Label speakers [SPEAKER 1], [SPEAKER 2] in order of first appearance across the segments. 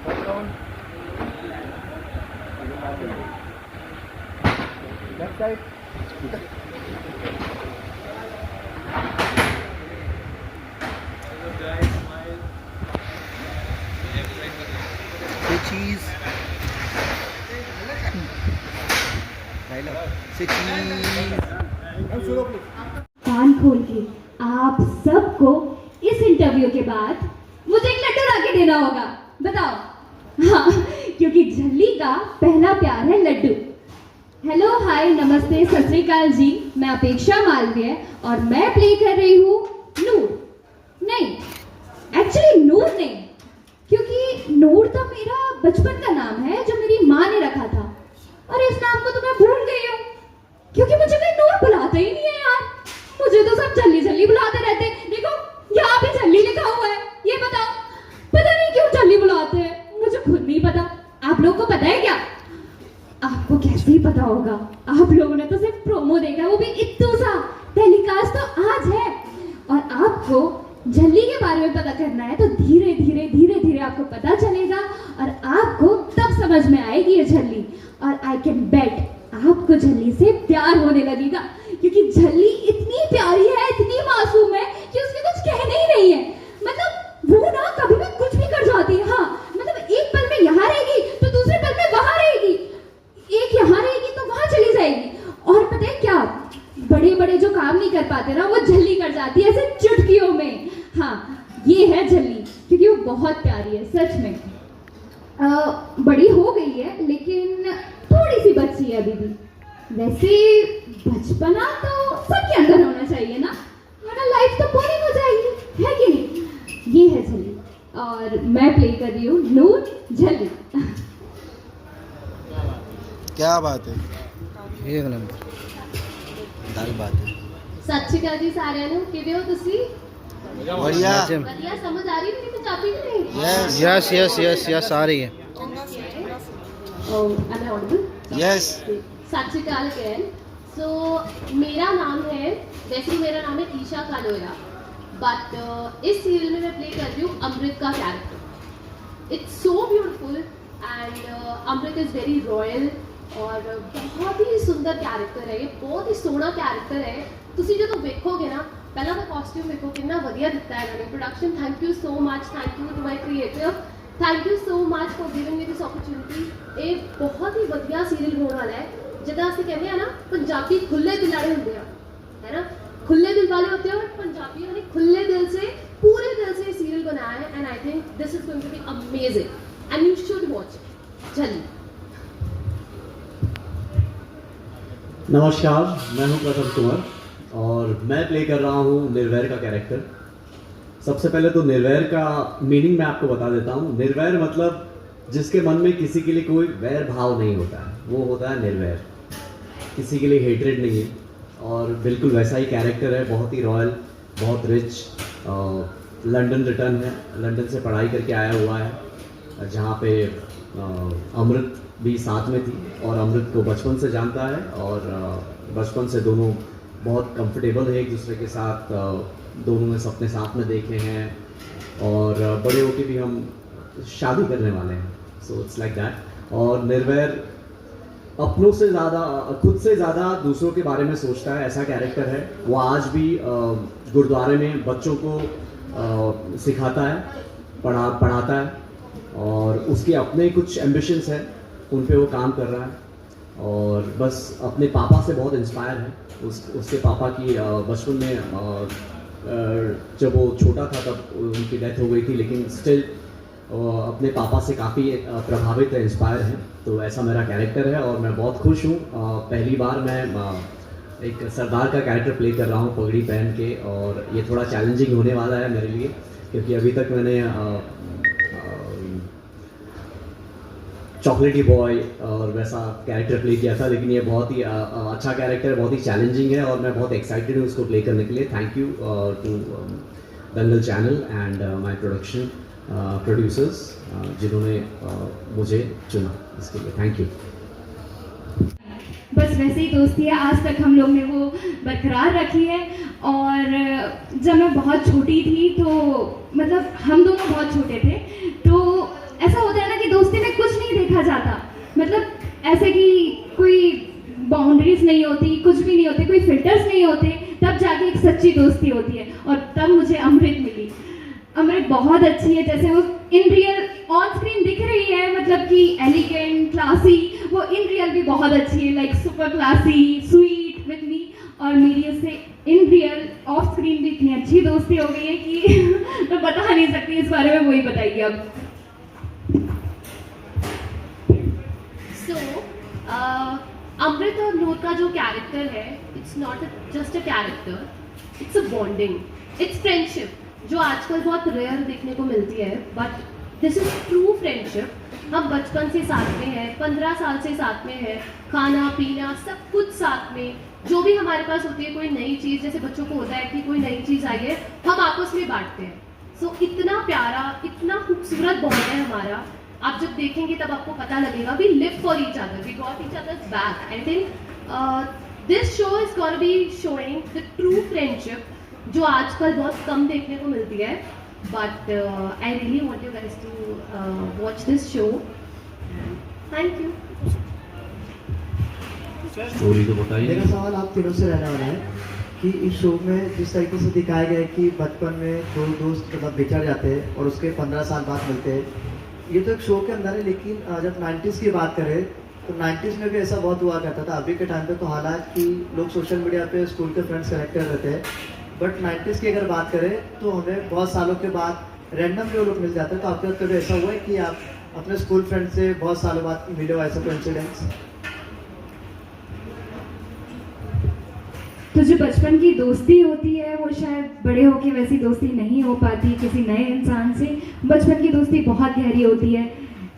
[SPEAKER 1] Left side. Say cheese. Say cheese.
[SPEAKER 2] कान खोल के आप सबको इस इंटरव्यू के बाद मुझे एक लड्डू ला के देना होगा। बताओ। हाँ, क्योंकि झल्ली का पहला प्यार है लड्डू। हेलो, हाय, नमस्ते, सत श्री अकाल जी। मैं अपेक्षा मालवीय और मैं प्ले कर रही हूँ नूर। नहीं, एक्चुअली नूर नहीं, क्योंकि नूर तो मेरा बचपन का नाम है जो मेरी माँ ने रखा था, और इस नाम को तो मैं भूल गई हूँ, क्योंकि मुझे कोई नूर बुलाता ही नहीं है यार। मुझे तो सब झल्ली झल्ली बुलाते रहते हैं। देखो, यहाँ भी झल्ली लिखा हुआ है। ये बताओ, पता नहीं क्यों झल्ली बुलाते हैं, मुझे खुद नहीं पता। आप लोगों को पता है क्या? आपको कैसे ही पता होगा, आप लोगों ने तो सिर्फ प्रोमो देखा, वो भी इतना सा। टेलीकास्ट तो आज है, और आपको झल्ली के बारे में पता करना है तो धीरे धीरे धीरे धीरे आपको पता चलेगा, और आपको तब समझ में आएगी ये झल्ली। और आई कैन बेट आपको झल्ली से प्यार होने लगेगा, क्योंकि झल्ली इतनी प्यारी है, इतनी मासूम है कि उसके कुछ कहने ही नहीं है। मतलब वो ना कभी भी कुछ भी कर जाती है। हाँ, मतलब एक पल में यहाँ रहेगी तो दूसरे पल में वहां रहेगी, एक यहाँ रहेगी तो वहां चली जाएगी। और पता है क्या, बड़े बड़े जो काम नहीं कर पाते ना, वो झल्ली कर जाती है ऐसे चुटकियों में। हाँ, ये है झल्ली, क्योंकि वो बहुत प्यारी है सच में। बड़ी हो गई है लेकिन थोड़ी सी बच्ची है अभी भी। वैसे बचपना तो सबके अंदर होना चाहिए ना, वरना लाइफ तो बोरिंग हो जाएगी, है कि नहीं? ये है झल्ली, और मैं प्ले कर रही हूँ नूर झल्ली।
[SPEAKER 1] क्या बात है, एक नंबर दाल बात है।
[SPEAKER 2] ਸਤਿ ਸ਼੍ਰੀ ਅਕਾਲ ਜੀ ਸਾਰਿਆਂ ਨੂੰ, ਕਿਵੇਂ ਹੋ ਤੁਸੀਂ?
[SPEAKER 1] बढ़िया।
[SPEAKER 2] ਵਧੀਆ, ਸਮਝ ਆ ਰਹੀ ਮੇਰੀ ਪੰਜਾਬੀ ਕਿ ਨਹੀਂ?
[SPEAKER 1] यस यस यस यस आ रही है।
[SPEAKER 2] am I audible?
[SPEAKER 1] यस।
[SPEAKER 2] सत श्री अकाल again. So मेरा नाम है, वैसे मेरा नाम है ईशा कालोया, बट इस सीरियल में मैं प्ले कर रही हूँ अमृत का character. It's so beautiful and Amrit is very royal, और बहुत ही सुंदर कैरेक्टर है ये, बहुत ही सोहना कैरेक्टर है। ਤੁਸੀਂ ਜਦੋਂ ਵੇਖੋਗੇ ਨਾ, ਪਹਿਲਾਂ ਤਾਂ ਕਾਸਟਿਊਮ ਵੇਖੋ ਕਿੰਨਾ ਵਧੀਆ ਦਿੱਤਾ ਹੈ ਇਹਨਾਂ ਨੇ, production. Thank you so much, thank you to my creator, thank you so much for giving me this opportunity. ਇਹ ਬਹੁਤ ਹੀ ਵਧੀਆ ਸੀਰੀਅਲ ਹੋਣ ਵਾਲਾ ਹੈ। ਜਿੱਦਾਂ ਅਸੀਂ ਕਹਿੰਦੇ ਆ ਨਾ, ਪੰਜਾਬੀ ਖੁੱਲੇ ਦਿਲ ਵਾਲੇ ਹੁੰਦੇ ਆ, है ना, खुले दिल वाले होते हैं, और पंजाबियों ने खुले दिल से, पूरे दिल से सीरियल बनाया है, and I think this is going to be amazing and you should watch it. चलिए।
[SPEAKER 3] नमस्कार, मैं हूं प्रथम कुमार और मैं प्ले कर रहा हूं निर्वैर का कैरेक्टर। सबसे पहले तो निर्वैर का मीनिंग मैं आपको बता देता हूं। निर्वैर मतलब जिसके मन में किसी के लिए कोई वैर भाव नहीं होता है, वो होता है निर्वैर। किसी के लिए हेटरेड नहीं है, और बिल्कुल वैसा ही कैरेक्टर है। बहुत ही रॉयल, बहुत रिच। लंदन रिटर्न है, लंदन से पढ़ाई करके आया हुआ है, जहाँ पे अमृत भी साथ में थी, और अमृत को बचपन से जानता है, और बचपन से दोनों बहुत कंफर्टेबल है एक दूसरे के साथ। दोनों ने सपने साथ में देखे हैं, और बड़े होके भी हम शादी करने वाले हैं। So it's like that. और निर्वैर अपनों से ज़्यादा, खुद से ज़्यादा दूसरों के बारे में सोचता है, ऐसा कैरेक्टर है। वो आज भी गुरुद्वारे में बच्चों को सिखाता है, पढ़ाता है, और उसके अपने कुछ एम्बिशंस हैं, उन पे वो काम कर रहा है। और बस अपने पापा से बहुत इंस्पायर है। उसके पापा की बचपन में जब वो छोटा था तब उनकी डेथ हो गई थी, लेकिन स्टिल अपने पापा से काफ़ी प्रभावित है, इंस्पायर है। तो ऐसा मेरा कैरेक्टर है, और मैं बहुत खुश हूँ। पहली बार मैं एक सरदार का कैरेक्टर प्ले कर रहा हूँ पगड़ी पहन के, और ये थोड़ा चैलेंजिंग होने वाला है मेरे लिए, क्योंकि अभी तक मैंने चॉकलेटी बॉय और वैसा कैरेक्टर प्ले किया था, लेकिन ये बहुत ही अच्छा कैरेक्टर है, बहुत ही चैलेंजिंग है, और मैं बहुत एक्साइटेड हूँ इसको प्ले करने के लिए। Thank you to Dangal channel and my production producers, जिन्होंने मुझे चुना इसके लिए। Thank you.
[SPEAKER 2] बस वैसे ही दोस्ती है, आज तक हम लोग ने वो बरकरार रखी है। और जब मैं बहुत छोटी थी, तो मतलब हम दोनों बहुत छोटे थे, तो ऐसा होता है ना ऐसे कि कोई बाउंड्रीज नहीं होती, कुछ भी नहीं होते, कोई फिल्टर्स नहीं होते, तब जाके एक सच्ची दोस्ती होती है। और तब मुझे अमृत मिली। अमृत बहुत अच्छी है, जैसे वो इन रियल ऑन स्क्रीन दिख रही है, मतलब कि एलिगेंट, क्लासी, वो इन रियल भी बहुत अच्छी है, like super classy, sweet with me. और मेरी उससे इन रियल ऑफ स्क्रीन भी इतनी अच्छी दोस्ती हो गई है कि मैं बता नहीं सकती, इस बारे में वही बताइए अब।
[SPEAKER 4] अमृत और नूर का जो कैरेक्टर है, it's not just a character, it's a bonding, it's friendship, जो आजकल बहुत रेयर देखने को मिलती है, but this is true friendship. हम बचपन से साथ में हैं, 15 साल से साथ में हैं, खाना पीना सब कुछ साथ में, जो भी हमारे पास होती है, कोई नई चीज़, जैसे बच्चों को होता है कि कोई नई चीज़ आई है, हम आपस में बांटते हैं। सो इतना प्यारा, इतना खूबसूरत बॉन्ड है हमारा। आप जब देखेंगे तब आपको पता लगेगा, we live for each other, we got each other's back. I think this show is gonna be showing the true friendship, जो आजकल बहुत कम देखने को मिलती है, but I really want you guys to watch this show. Thank you.
[SPEAKER 3] Story तो बताइए।
[SPEAKER 5] मेरा सवाल आप तीनों से रहने वाला है कि इस शो में जिस तरीके से दिखाया गया है कि बचपन में दो दोस्त मतलब बिछड़ जाते हैं और उसके 15 साल बाद मिलते हैं, ये तो एक शो के अंदर है, लेकिन जब 90s की बात करें तो 90s में भी ऐसा बहुत हुआ करता था। अभी के टाइम पे तो हालांकि लोग सोशल मीडिया पे स्कूल के फ्रेंड्स कनेक्ट कर रहते हैं, बट 90s की अगर बात करें तो हमें बहुत सालों के बाद रैंडम जो लोग मिल जाते हैं। तो आपके साथ कभी ऐसा हुआ है कि आप अपने स्कूल फ्रेंड से बहुत सालों बाद मिले हो, ऐसा कोई इंसिडेंस?
[SPEAKER 2] तो जो बचपन की दोस्ती होती है वो शायद बड़े होके वैसी दोस्ती नहीं हो पाती किसी नए इंसान से। बचपन की दोस्ती बहुत गहरी होती है।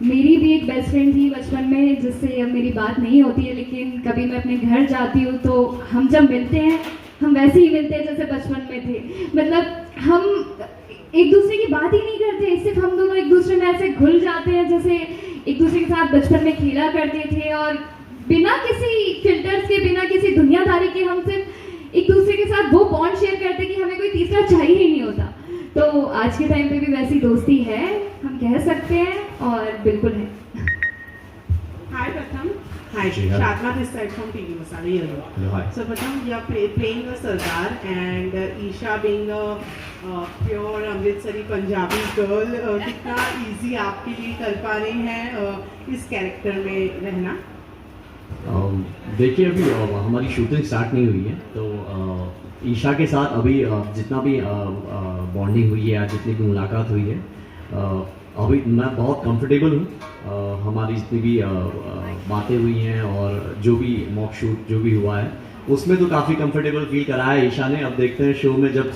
[SPEAKER 2] मेरी भी एक बेस्ट फ्रेंड थी बचपन में, जिससे अब मेरी बात नहीं होती है, लेकिन कभी मैं अपने घर जाती हूँ तो हम जब मिलते हैं हम वैसे ही मिलते हैं जैसे बचपन में थे। मतलब हम एक दूसरे की बात ही नहीं करते, सिर्फ हम दोनों एक दूसरे में ऐसे घुल जाते हैं जैसे एक दूसरे के साथ बचपन में खेला करते थे, और बिना किसी फिल्टर्स के, बिना किसी दुनियादारी के हम सिर्फ एक दूसरे के साथ वो बॉन्ड शेयर करते कि हमें कोई तीसरा चाहिए ही नहीं होता। तो आज के टाइम पे भी वैसी दोस्ती है, हम कह सकते हैं, और बिल्कुल है।
[SPEAKER 6] Hi Pratham. Hi,
[SPEAKER 3] Ji, hi.
[SPEAKER 6] Shatna this side from TV Masala. Hello.
[SPEAKER 3] Hello, hi.
[SPEAKER 6] So Pratham, you are playing a Sardar, and Isha being a pure Amritsari Punjabi girl, कितना easy आपके लिए कर पा रही हैं इस कैरेक्टर में रहना?
[SPEAKER 3] देखिए अभी हमारी शूटिंग स्टार्ट नहीं हुई है, तो ईशा के साथ अभी जितना भी बॉन्डिंग हुई है या जितनी भी मुलाकात हुई है, अभी मैं बहुत कंफर्टेबल हूँ। हमारी जितनी भी बातें हुई हैं और जो भी मॉक शूट जो भी हुआ है उसमें तो काफ़ी कंफर्टेबल फील कराया है ईशा ने। अब देखते हैं शो में जब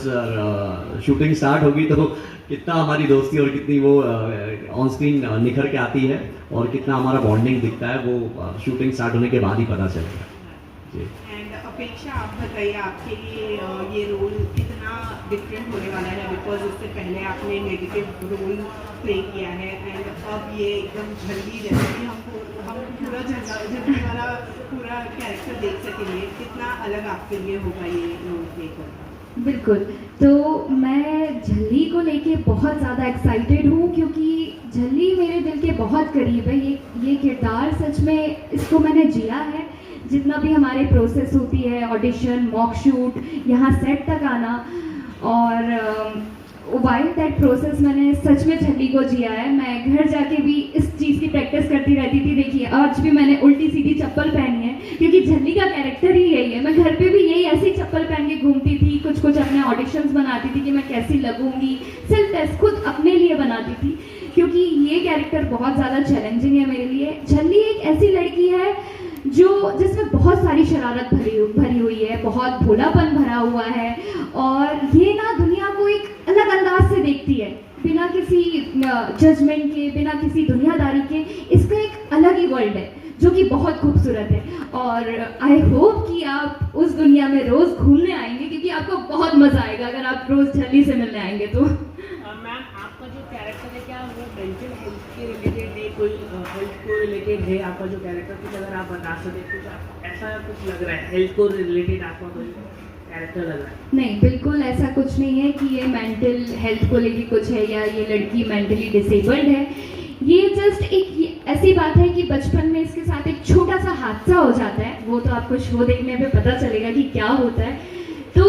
[SPEAKER 3] शूटिंग स्टार्ट होगी तो कितना हमारी दोस्ती और कितनी वो ऑन स्क्रीन निखर के आती है और कितना हमारा बॉन्डिंग दिखता है, वो शूटिंग स्टार्ट होने के बाद ही पता चलेगा जी।
[SPEAKER 6] एंड अपेक्षा आप बताइए, आपके लिए ये रोल कितना डिफरेंट होने वाला है? बिकॉज इससे पहले आपने नेगेटिव रोल प्ले किया है, एंड अब ये एकदम झल्ली जैसे कि हम पूरा झल्ली वाला पूरा कैरेक्टर देख सकेंगे। कितना अलग आपके लिए होगा ये रोल प्ले करना?
[SPEAKER 2] बिल्कुल, तो मैं झल्ली को लेके बहुत ज़्यादा एक्साइटेड हूँ, क्योंकि झल्ली मेरे दिल के बहुत करीब है। ये किरदार सच में इसको मैंने जिया है। जितना भी हमारे प्रोसेस होती है, ऑडिशन, मॉक शूट, यहाँ सेट तक आना, और वाइल दैट प्रोसेस मैंने सच में झल्ली को जिया है। मैं घर जाके भी इस चीज़ की प्रैक्टिस करती रहती थी। देखिए आज भी मैंने उल्टी सीधी चप्पल पहनी है, क्योंकि झल्ली का कैरेक्टर ही यही है। मैं घर पे भी यही ऐसी चप्पल पहन के घूमती थी। कुछ अपने ऑडिशंस बनाती थी कि मैं कैसी लगूंगी, सेल्फ टेस्ट खुद अपने लिए बनाती थी, क्योंकि ये कैरेक्टर बहुत ज़्यादा चैलेंजिंग है मेरे लिए। झल्ली एक ऐसी लड़की है जिसमें बहुत सारी शरारत भरी हुई है, बहुत भोलापन भरा हुआ है, और ये ना दुनिया को एक अलग अंदाज से देखती है, बिना किसी जजमेंट के, बिना किसी दुनियादारी के। इसका एक अलग ही वर्ल्ड है जो कि बहुत खूबसूरत है, और आई होप कि आप उस दुनिया में रोज़ घूमने आएंगे, क्योंकि आपको बहुत मज़ा आएगा अगर आप रोज़ झल्ली से मिलने आएंगे तो।
[SPEAKER 7] मैम आपका जो कैरेक्टर है क्या वो मेंटल हेल्थ के रिलेटेड है, कोई हेल्थ को रिलेटेड है आपका जो कैरेक्टर? कुछ अगर आप बता सकें, कुछ ऐसा कुछ लग रहा है हेल्थ को रिलेटेड आपका कोई कैरेक्टर लग रहा है?
[SPEAKER 2] नहीं, बिल्कुल ऐसा कुछ नहीं है कि ये मेंटल हेल्थ को लेके कुछ है या ये लड़की मेंटली डिसेबल्ड है। ये जस्ट एक ऐसी बात है कि बचपन में इसके साथ एक छोटा सा हादसा हो जाता है, वो तो आपको शो देखने पे पता चलेगा कि क्या होता है। तो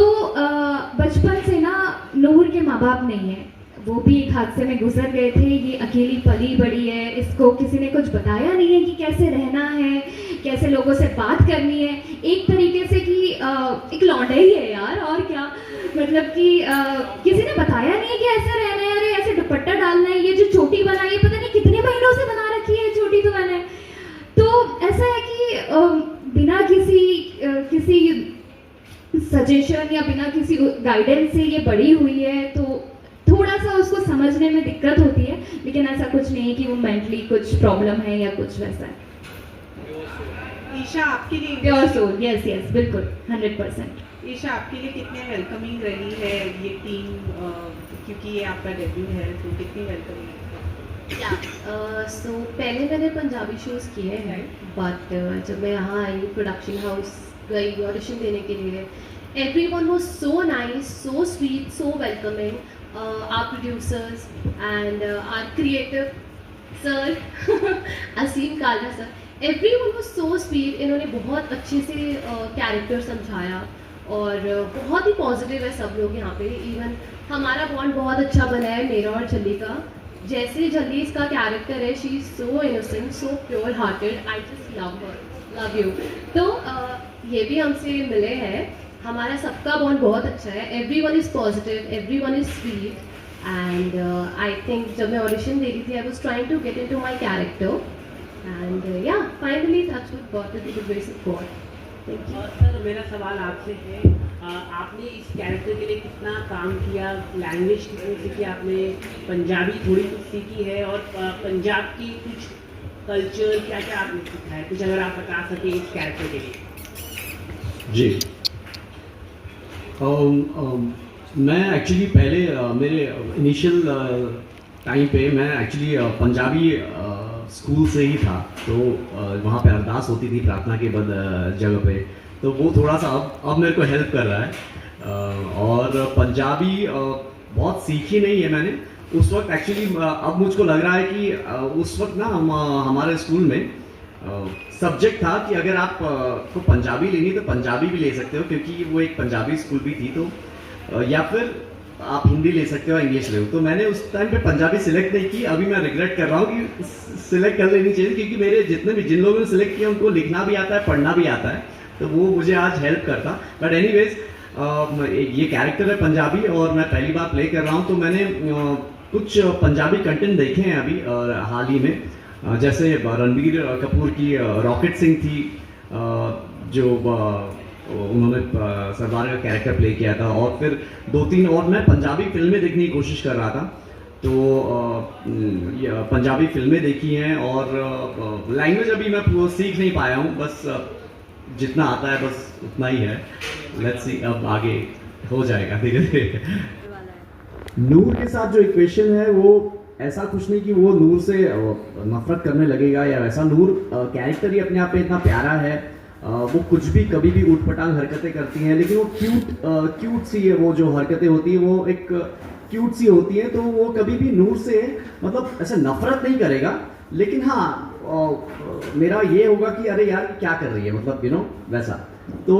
[SPEAKER 2] बचपन से ना नूर के माँ बाप नहीं है, वो भी एक हादसे में गुजर गए थे। ये अकेली पली बड़ी है, इसको किसी ने कुछ बताया नहीं है कि कैसे रहना है, कैसे लोगों से बात करनी है। एक तरीके से कि एक लौंडा ही है यार, और क्या मतलब कि किसी ने बताया नहीं है कि ऐसे रहना है, अरे ऐसे दुपट्टा डालना है, ये जो चोटी बनाई है पता नहीं कितने महीनों से बना रखी है चोटी तो मैंने। तो ऐसा है कि बिना किसी सजेशन या बिना किसी गाइडेंस से ये बड़ी हुई है, तो थोड़ा सा उसको समझने में दिक्कत होती है, लेकिन ऐसा कुछ नहीं है कि वो मेंटली कुछ प्रॉब्लम है या कुछ वैसा है।
[SPEAKER 6] ईशा आपके लिए
[SPEAKER 2] प्योर सोल, यस यस, बिल्कुल 100%।
[SPEAKER 6] ईशा आपके लिए कितने वेलकमिंग रही है ये टीम, क्योंकि ये आपका डेब्यू है, तो कितनी वेलकमिंग है?
[SPEAKER 4] सो पहले मैंने पंजाबी शोज़ किए हैं, बट जब मैं यहाँ आई प्रोडक्शन हाउस गई ऑडिशन देने के लिए, everyone was so nice, so sweet, so welcoming. Our producers and our creative sir Aseem Kalra sir, everyone was so sweet. इन्होंने बहुत अच्छे से कैरेक्टर समझाया और बहुत ही पॉजिटिव है सब लोग यहाँ पे। इवन हमारा बॉन्ड बहुत अच्छा बना है मेरा और झल्ली का। जैसे झल्ली इसका कैरेक्टर है, she is so innocent, so pure hearted, I just love her, love you. तो ये भी हमसे मिले हैं, हमारा सबका बॉन्ड बहुत अच्छा है। Everyone is positive, everyone is sweet, and I think जब मैं ऑडिशन दे रही थी, I was trying to get into my character, and yeah finally that's what got it, with the grace of God. Thank you.
[SPEAKER 7] Sir मेरा सवाल आपसे है, आपने इस कैरेक्टर के लिए कितना काम किया, लैंग्वेज कितनी सीखी आपने, पंजाबी थोड़ी कुछ सीखी है, और पंजाब की कुछ कल्चर क्या क्या आपने सीखा है, कुछ अगर आप बता सकें इस कैरेक्टर के लिए?
[SPEAKER 3] जी, मैं एक्चुअली पहले मेरे इनिशियल टाइम पे मैं एक्चुअली पंजाबी स्कूल से ही था, तो वहाँ पे अरदास होती थी प्रार्थना के बाद जगह पे, तो वो थोड़ा सा अब मेरे को हेल्प कर रहा है। और पंजाबी बहुत सीखी नहीं है मैंने उस वक्त एक्चुअली। अब मुझको लग रहा है कि उस वक्त ना हमारे स्कूल में सब्जेक्ट था कि अगर आप को पंजाबी लेनी तो पंजाबी भी ले सकते हो, क्योंकि वो एक पंजाबी स्कूल भी थी, तो या फिर आप हिंदी ले सकते हो, इंग्लिश ले हो। तो मैंने उस टाइम पे पंजाबी सिलेक्ट नहीं की। अभी मैं रिग्रेट कर रहा हूँ कि सिलेक्ट कर लेनी चाहिए, क्योंकि मेरे जिन लोगों ने सिलेक्ट किया उनको लिखना भी आता है, पढ़ना भी आता है, तो वो मुझे आज हेल्प करता। बट एनीवेज, ये कैरेक्टर है पंजाबी और मैं पहली बार प्ले कर रहा हूँ, तो मैंने कुछ पंजाबी कंटेंट देखे हैं अभी हाल ही में। जैसे रणबीर कपूर की रॉकेट सिंह थी, जो उन्होंने सरदार का कैरेक्टर प्ले किया था, और फिर 2-3 और मैं पंजाबी फिल्में देखने की कोशिश कर रहा था, तो पंजाबी फिल्में देखी हैं। और लैंग्वेज अभी मैं सीख नहीं पाया हूँ, बस जितना आता है बस उतना ही है। लेट्स सी, अब आगे हो जाएगा धीरे धीरे। नूर के साथ जो इक्वेशन है वो ऐसा कुछ नहीं कि वो नूर से नफरत करने लगेगा या वैसा। नूर कैरेक्टर ही अपने आप में इतना प्यारा है, वो कुछ भी कभी भी ऊटपटांग हरकतें करती हैं, लेकिन वो क्यूट सी है, वो जो हरकतें होती है वो एक क्यूट सी होती है, तो वो कभी भी नूर से मतलब ऐसे नफरत नहीं करेगा। लेकिन हाँ, मेरा ये होगा कि अरे यार क्या कर रही है, मतलब यू नो वैसा। तो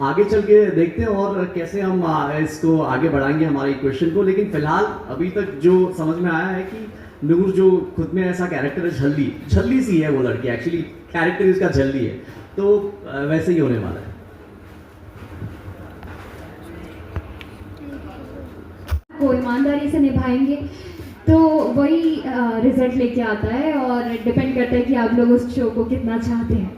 [SPEAKER 3] आगे चल के देखते हैं और कैसे हम इसको आगे बढ़ाएंगे हमारे इक्वेशन को। लेकिन फिलहाल अभी तक जो समझ में आया है कि नूर जो खुद में ऐसा कैरेक्टर है, झल्ली सी है वो लड़की, एक्चुअली कैरेक्टर इसका झल्ली है, तो वैसे ही होने वाला है।
[SPEAKER 2] को ईमानदारी से निभाएंगे तो वही रिजल्ट लेके आता है, और डिपेंड करता है कि आप लोग उस शो को कितना चाहते हैं।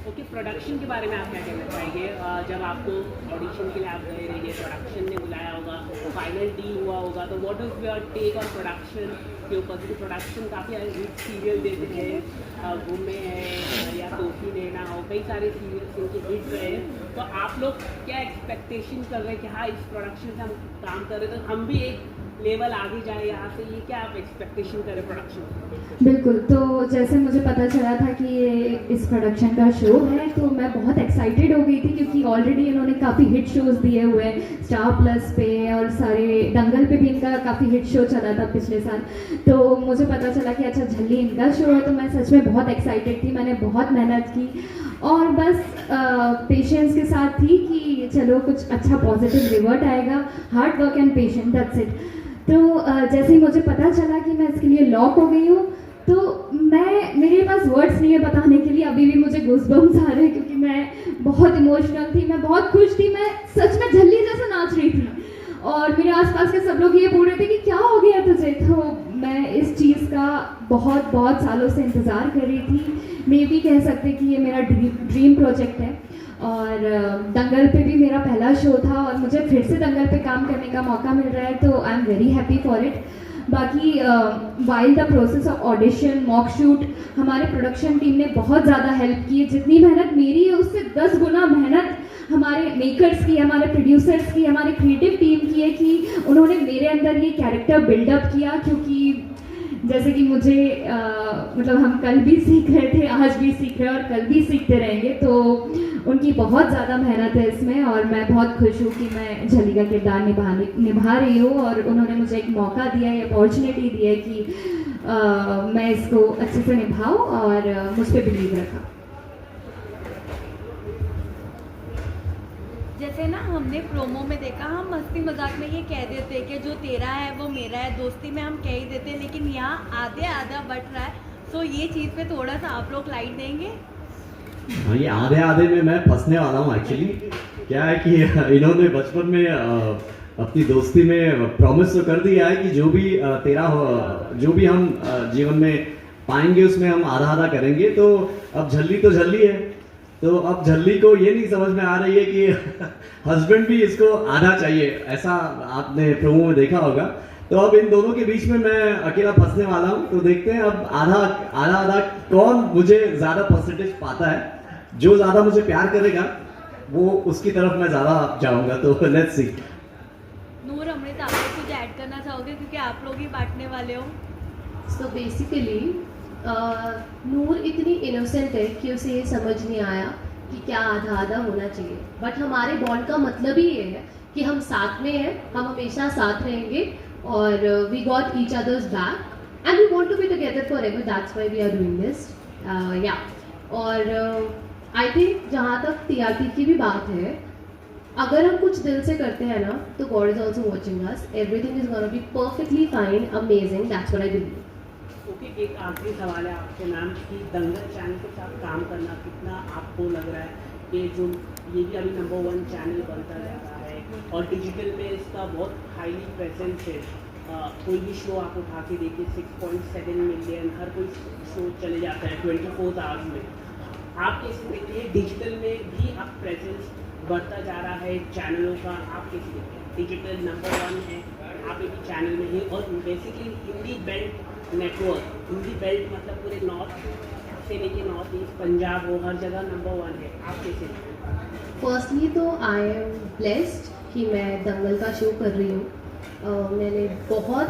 [SPEAKER 7] ओके, प्रोडक्शन के बारे में आप क्या कहना चाहेंगे? जब आपको ऑडिशन के लिए आप गए रहिए, प्रोडक्शन ने बुलाया होगा, फाइनल डील हुआ होगा, तो what is your take on production के ऊपर? क्योंकि प्रोडक्शन काफ़ी हिट सीरियल देते हैं, घूमे हैं या तोहफी लेना हो, कई सारे सीरियल्स इनके हिट रहे हैं, तो आप लोग क्या एक्सपेक्टेशन कर रहे हैं कि हाँ इस प्रोडक्शन से हम काम कर रहे हैं तो हम भी एक लेवल आगे जाए यहाँ से, ये क्या आप एक्सपेक्टेशन करें प्रोडक्शन?
[SPEAKER 2] बिल्कुल, तो जैसे मुझे पता चला था कि ये इस प्रोडक्शन का शो है तो मैं बहुत एक्साइटेड हो गई थी, क्योंकि ऑलरेडी इन्होंने काफ़ी हिट शोज़ दिए हुए हैं स्टार प्लस पे, और सारे दंगल पे भी इनका काफ़ी हिट शो चला था पिछले साल। तो मुझे पता चला कि अच्छा झल्ली इनका शो है, तो मैं सच में बहुत एक्साइटेड थी। मैंने बहुत मेहनत की और बस पेशेंस के साथ थी कि चलो कुछ अच्छा पॉजिटिव रिवर्ट आएगा, hard work and patience, that's it. तो जैसे ही मुझे पता चला कि मैं इसके लिए लॉक हो गई हूँ, तो मेरे पास वर्ड्स नहीं है बताने के लिए। अभी भी मुझे गूज़बम्स आ रहे हैं, क्योंकि मैं बहुत इमोशनल थी, मैं बहुत खुश थी, मैं सच में झल्ली जैसे नाच रही थी। और मेरे आसपास के सब लोग ये बोल रहे थे कि क्या हो गया तुझे। तो मैं इस चीज़ का बहुत बहुत सालों से इंतज़ार कर रही थी। मे भी कह सकते कि ये मेरा ड्रीम प्रोजेक्ट है। और दंगल पे भी मेरा पहला शो था और मुझे फिर से दंगल पे काम करने का मौका मिल रहा है, तो I am very happy for it. बाकी while the process of audition, mock shoot, हमारे प्रोडक्शन टीम ने बहुत ज़्यादा हेल्प की है। जितनी मेहनत मेरी है उससे 10 गुना मेहनत हमारे मेकर्स की, हमारे प्रोड्यूसर्स की, हमारे क्रिएटिव टीम की है कि उन्होंने मेरे अंदर ये कैरेक्टर बिल्डअप किया। क्योंकि जैसे कि मुझे मतलब हम कल भी सीख रहे थे, आज भी सीख रहे हैं और कल भी सीखते रहेंगे, तो उनकी बहुत ज़्यादा मेहनत है इसमें। और मैं बहुत खुश हूँ कि मैं झल्ली का किरदार निभा रही हूँ, और उन्होंने मुझे एक मौका दिया है, अपॉर्चुनिटी दी है कि मैं इसको अच्छे से निभाऊँ, और मुझ पर बिलीव रखा।
[SPEAKER 8] जैसे ना हमने प्रोमो में देखा, हम मस्ती मजाक में ये कह देते कि जो तेरा है वो मेरा है, दोस्ती में हम कह ही देते हैं, लेकिन यहाँ आधे आधा बट रहा है। सो ये चीज़ पे थोड़ा सा आप लोग लाइट देंगे?
[SPEAKER 3] हाँ, ये आधे आधे में मैं फंसने वाला हूँ एक्चुअली। क्या है कि इन्होंने बचपन में अपनी दोस्ती में प्रॉमिस तो कर दिया है कि जो भी तेरा हो, जो भी हम जीवन में पाएंगे उसमें हम आधा आधा करेंगे। तो अब झल्ली तो झल्ली है, तो अब झल्ली को ये नहीं समझ में आ रही है कि हस्बैंड भी इसको आधा चाहिए, ऐसा आपने प्रोमो में देखा होगा। तो अब इन दोनों के बीच में मैं अकेला फंसने वाला हूँ। तो देखते हैं अब आधा आधा कौन मुझे ज़्यादा परसेंटेज पाता है। जो ज़्यादा मुझे प्यार करेगा वो उसकी तरफ मैं ज़्यादा जाऊँगा। तो लेट्स सी।
[SPEAKER 8] नूर, अमृत, आप लोग कुछ ऐड करना चाहोगे क्योंकि आप लोग ही बांटने वाले हो?
[SPEAKER 4] सो बेसिकली नूर इतनी इनोसेंट है कि उसे ये समझ नहीं आया कि क्या आधा आधा होना चाहिए। बट हमारे बॉन्ड का मतलब ही ये है कि हम साथ में हैं, हम हमेशा साथ रहेंगे, और we got each other's back and we want to be together forever, that's why we are doing this. या और आई थिंक जहाँ तक टीआरपी की भी बात है, अगर हम कुछ दिल से करते हैं ना, तो God is also watching us, everything is gonna be perfectly fine, amazing, that's what I believe.
[SPEAKER 7] Okay, एक आखिरी सवाल है आपसे मैम कि दंगल चैनल के साथ काम करना कितना आपको लग रहा है कि जो ये भी अभी नंबर 1 चैनल बनता जा रहा है और डिजिटल में इसका बहुत हाईली प्रेजेंस है। कोई भी शो आप उठा के देखिए 6.7 मिलियन, हर कोई शो चले जाता है 24 आवर्स में। आप कैसे देखते हैं डिजिटल में भी आप प्रेजेंस बढ़ता जा रहा है चैनलों का? आप कैसे देखते हैं? डिजिटल नंबर 1 है, आप एक चैनल में ही, और basically Hindi belt network, Hindi belt मतलब पूरे नॉर्थ से लेके नॉर्थ ईस्ट, पंजाब हो, हर जगह नंबर 1 है। आप कैसे?
[SPEAKER 4] फर्स्टली तो आई एम ब्लेस्ड कि मैं दंगल का शो कर रही हूँ। मैंने बहुत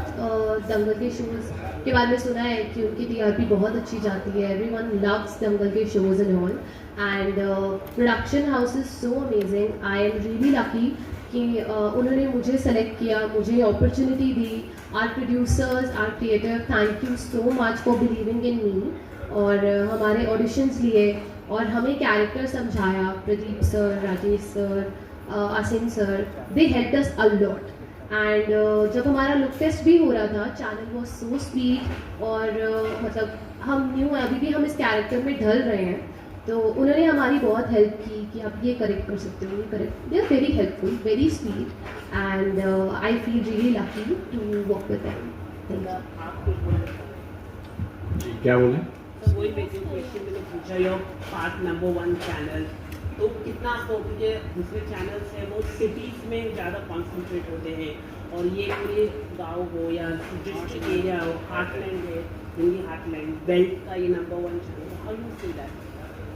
[SPEAKER 4] दंगल के शोज़ के बारे में सुना है कि उनकी टीआरपी बहुत अच्छी जाती है, एवरीवन लव्स दंगल के shows and all, and production house is so amazing. I am really lucky कि उन्होंने मुझे सेलेक्ट किया, मुझे अपॉर्चुनिटी दी। Our producers, our creator, thank you so much for believing in me. और हमारे ऑडिशंस लिए और हमें कैरेक्टर समझाया, Pradeep sir, Rajesh sir, Asim sir, they helped us a lot. And जब हमारा लुक टेस्ट भी हो रहा था, चैनल वाज सो स्वीट, और मतलब हम न्यू हैं, अभी भी हम इस कैरेक्टर में ढल रहे हैं, तो उन्होंने हमारी बहुत हेल्प की कि आप ये करेक्ट कर सकते हो, ये correct. They are very helpful, very sweet, and I feel really lucky to work with them. Thank you.
[SPEAKER 3] क्या बोले?
[SPEAKER 7] तो वही बेसिक क्वेश्चन मैंने पूछा, योर पार्ट नंबर 1 चैनल, तो कितना आपको, क्योंकि दूसरे चैनल्स हैं वो सिटीज़ में ज़्यादा कॉन्सेंट्रेट होते हैं, और ये पूरे गांव हो या डिस्ट्रिक्ट एरिया हो, हार्टलैंड है, हिंदी हार्टलैंड बेल्ट का ये number 1 channel, how you see that?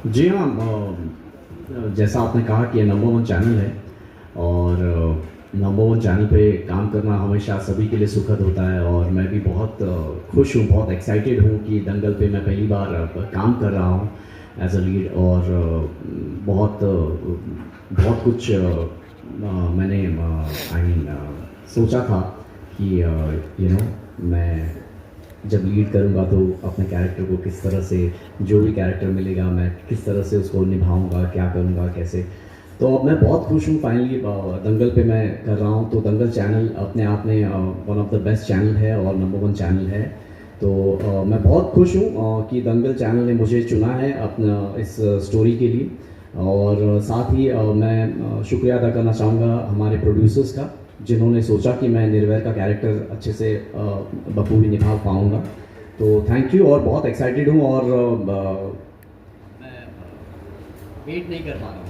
[SPEAKER 3] जी हाँ, जैसा आपने कहा कि ये नंबर 1 चैनल है, और नंबर 1 चैनल पे काम करना हमेशा सभी के लिए सुखद होता है और मैं भी बहुत खुश हूँ, बहुत एक्साइटेड हूँ कि दंगल पे मैं पहली बार काम कर रहा हूँ एज अ लीड। और बहुत कुछ मैंने सोचा था कि मैं जब लीड करूँगा तो अपने कैरेक्टर को किस तरह से, जो भी कैरेक्टर मिलेगा मैं किस तरह से उसको निभाऊँगा, क्या करूँगा, कैसे। तो अब मैं बहुत खुश हूँ फाइनली दंगल पे मैं कर रहा हूँ। तो दंगल चैनल अपने आप में one of the best channel है और नंबर 1 चैनल है। तो मैं बहुत खुश हूँ कि दंगल चैनल ने मुझे चुना है अपना इस स्टोरी के लिए। और साथ ही मैं शुक्रिया अदा करना चाहूँगा हमारे प्रोड्यूसर्स का, जिन्होंने सोचा कि मैं निर्वैर का कैरेक्टर अच्छे से बखूबी निभा पाऊँगा। तो थैंक यू और बहुत एक्साइटेड हूँ और मैं वेट नहीं कर पा रहा हूँ।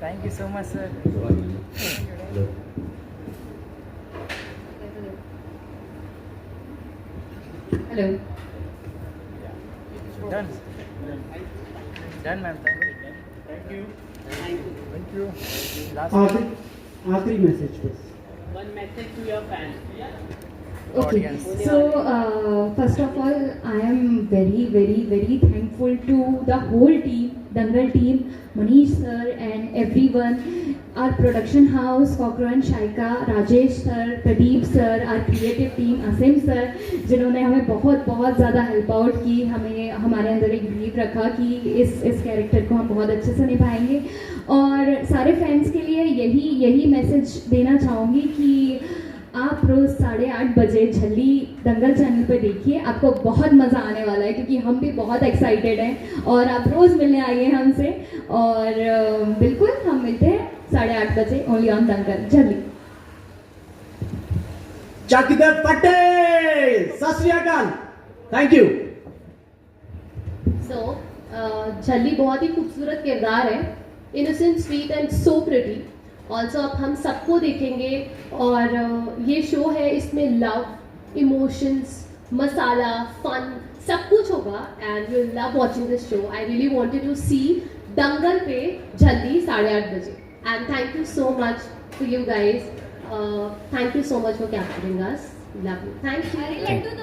[SPEAKER 9] Thank you so much, sir.
[SPEAKER 2] Hello.
[SPEAKER 9] Done. Done, ma'am. Thank you. Thank you. Last
[SPEAKER 10] आखिरी मैसेज बस।
[SPEAKER 7] One message to your fans.
[SPEAKER 2] Okay,
[SPEAKER 9] audience.
[SPEAKER 2] so first of all, I am very, very, very thankful to the whole team, Dangal team, Manish sir and everyone, our production house, Cochran, Shaika, Rajesh sir, Pradeep sir, our creative team, Asim sir, जिन्होंने हमें बहुत बहुत ज़्यादा help out की, हमें हमारे अंदर एक बिलीव रखा कि इस कैरेक्टर को हम बहुत अच्छे से निभाएंगे। और सारे फैंस के लिए यही मैसेज देना चाहूँगी कि आप रोज़ 8:30 बजे झल्ली दंगल चैनल पे देखिए, आपको बहुत मज़ा आने वाला है क्योंकि हम भी बहुत एक्साइटेड हैं। और आप रोज़ मिलने आइए हमसे और बिल्कुल हम मिलते हैं 8:30 बजे ओनली ऑन दंगल झल्ली।
[SPEAKER 3] चाकीदर पटेल, सत श्री अकाल, थैंक यू।
[SPEAKER 4] सो झल्ली बहुत ही खूबसूरत किरदार है, innocent, sweet and so pretty. Also अब हम सबको देखेंगे और ये शो है, इसमें लव, इमोशंस, मसाला, फन सब कुछ होगा and you love watching this show. I really wanted to see Dangal पे जल्दी 8:30 बजे and thank you so much to you guys, thank you so much for capturing us, love you, thank you.